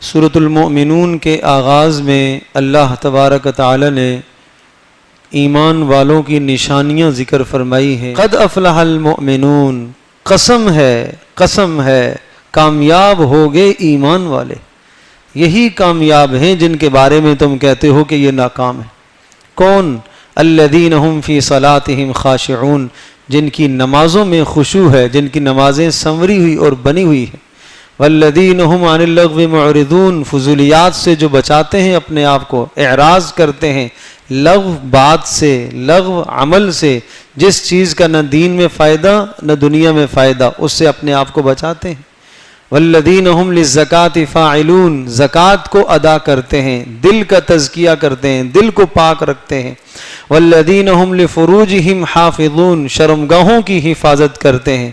سورۃ المؤمنون کے آغاز میں اللہ تبارک و تعالی نے ایمان والوں کی نشانیاں ذکر فرمائی ہیں۔ قد افلح المؤمنون، قسم ہے کامیاب ہو گئے ایمان والے، یہی کامیاب ہیں جن کے بارے میں تم کہتے ہو کہ یہ ناکام ہیں۔ کون؟ الذین هم فی صلاتہم خاشعون، جن کی نمازوں میں خشوع ہے، جن کی نمازیں سنوری ہوئی اور بنی ہوئی ہیں۔ والذین هم عن اللغو معرضون، فضولیات سے جو بچاتے ہیں اپنے آپ کو، اعراض کرتے ہیں لغو بات سے، لغو عمل سے، جس چیز کا نہ دین میں فائدہ نہ دنیا میں فائدہ، اس سے اپنے آپ کو بچاتے ہیں۔ والذین هم للزکاة فاعلون، زکوٰۃ کو ادا کرتے ہیں، دل کا تزکیہ کرتے ہیں، دل کو پاک رکھتے ہیں۔ والذین هم لفروجہم حافظون، شرمگاہوں کی حفاظت کرتے ہیں،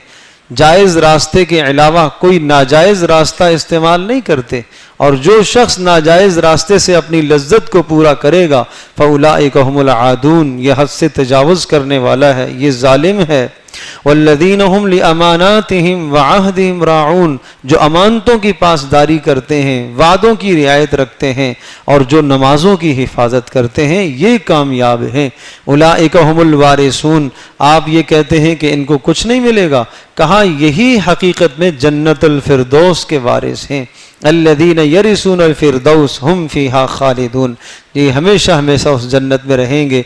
جائز راستے کے علاوہ کوئی ناجائز راستہ استعمال نہیں کرتے، اور جو شخص ناجائز راستے سے اپنی لذت کو پورا کرے گا فاولئک هم العادون، یہ حد سے تجاوز کرنے والا ہے، یہ ظالم ہے۔ والذین هم لاماناتہم وعہدہم راعون، جو امانتوں کی پاسداری کرتے ہیں، وعدوں کی رعایت رکھتے ہیں، اور جو نمازوں کی حفاظت کرتے ہیں، یہ کامیاب ہیں۔ اولئک هم الوارثون، آپ یہ کہتے ہیں کہ ان کو کچھ نہیں ملے گا، کہا یہی حقیقت میں جنت الفردوس کے وارث ہیں۔ الذین یرثون الفردوس ہم فیہا خالدون، یہ ہمیشہ ہمیشہ اس جنت میں رہیں گے